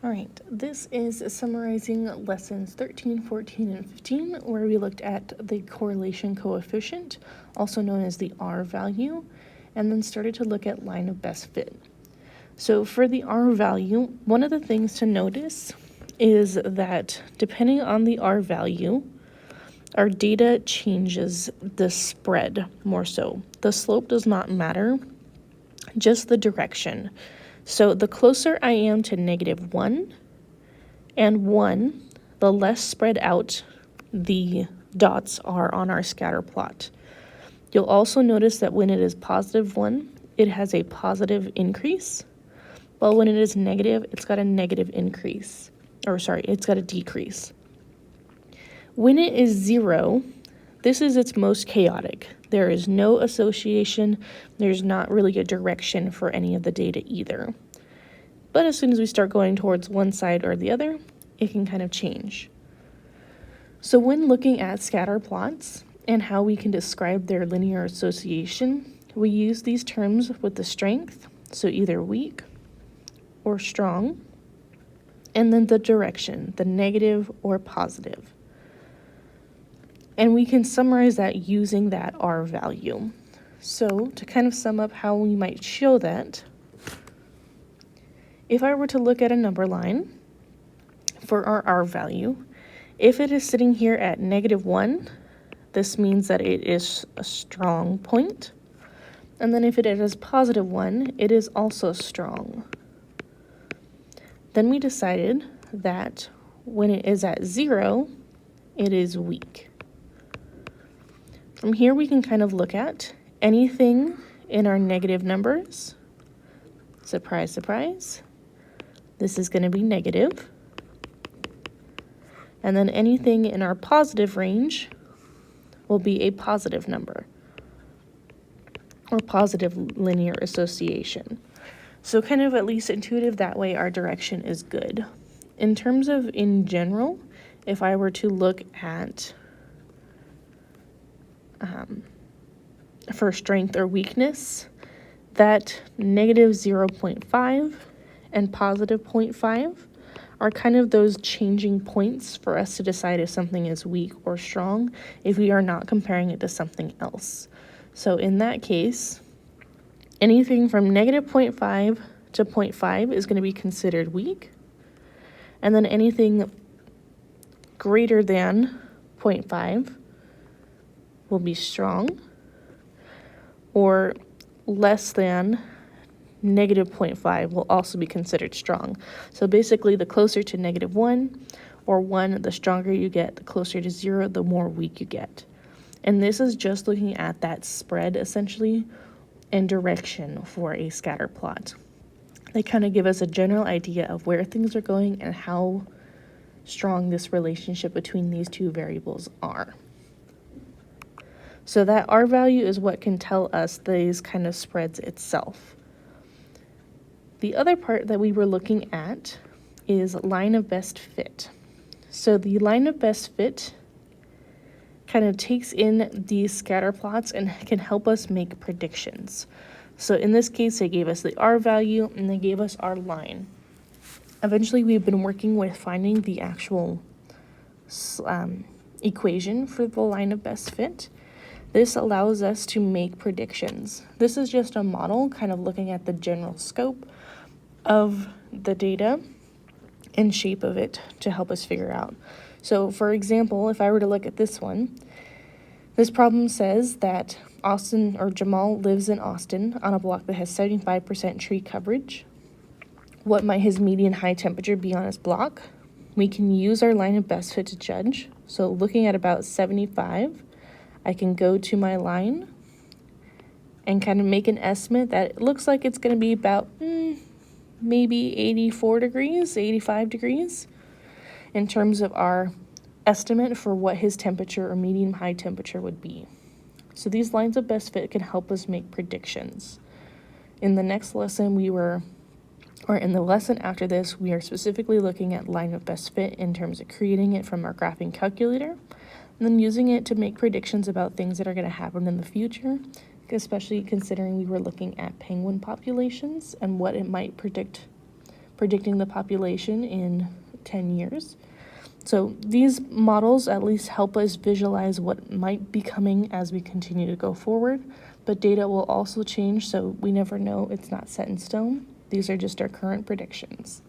All right, this is summarizing lessons 13, 14, and 15, where we looked at the correlation coefficient, also known as the R value, and then started to look at line of best fit. So for the R value, one of the things to notice is that depending on the R value, our data changes the spread more so. The slope does not matter, just the direction. So the closer I am to -1 and 1, the less spread out the dots are on our scatter plot. You'll also notice that when it is +1, it has a positive increase, while when it is negative, it's got a negative increase. It's got a decrease. When it is 0, this is its most chaotic. There is no association. There's not really a direction for any of the data either. But as soon as we start going towards one side or the other, it can kind of change. So when looking at scatter plots and how we can describe their linear association, we use these terms with the strength, so either weak or strong, and then the direction, the negative or positive. And we can summarize that using that R value. So to kind of sum up how we might show that, if I were to look at a number line for our R value, if it is sitting here at -1, this means that it is a strong point. And then if it is +1, it is also strong. Then we decided that when it is at 0, it is weak. From here, we can kind of look at anything in our negative numbers. Surprise, surprise. This is going to be negative. And then anything in our positive range will be a positive number or positive linear association. So kind of at least intuitive, that way our direction is good. In terms of in general, if I were to look at for strength or weakness, that -0.5 and +0.5 are kind of those changing points for us to decide if something is weak or strong if we are not comparing it to something else. So in that case, anything from -0.5 to 0.5 is going to be considered weak, and then anything greater than 0.5 will be strong, or less than -0.5 will also be considered strong. So basically, the closer to -1 or 1, the stronger you get, the closer to 0, the more weak you get. And this is just looking at that spread, essentially, and direction for a scatter plot. They kind of give us a general idea of where things are going and how strong this relationship between these two variables are. So that R value is what can tell us these kind of spreads itself. The other part that we were looking at is line of best fit. So the line of best fit kind of takes in these scatter plots and can help us make predictions. So in this case, they gave us the R value and they gave us our line. Eventually, we've been working with finding the actual equation for the line of best fit. This allows us to make predictions. This is just a model kind of looking at the general scope of the data and shape of it to help us figure out. So for example, if I were to look at this one, this problem says that Jamal lives in Austin on a block that has 75% tree coverage. What might his median high temperature be on his block? We can use our line of best fit to judge. So looking at about 75, I can go to my line and kind of make an estimate that it looks like it's going to be about maybe 84 degrees, 85 degrees in terms of our estimate for what his temperature or medium high temperature would be. So these lines of best fit can help us make predictions. In the next lesson, in the lesson after this, we are specifically looking at line of best fit in terms of creating it from our graphing calculator and then using it to make predictions about things that are going to happen in the future, especially considering we were looking at penguin populations and what it might predicting the population in 10 years. So these models at least help us visualize what might be coming as we continue to go forward, but data will also change, so we never know. It's not set in stone. These are just our current predictions.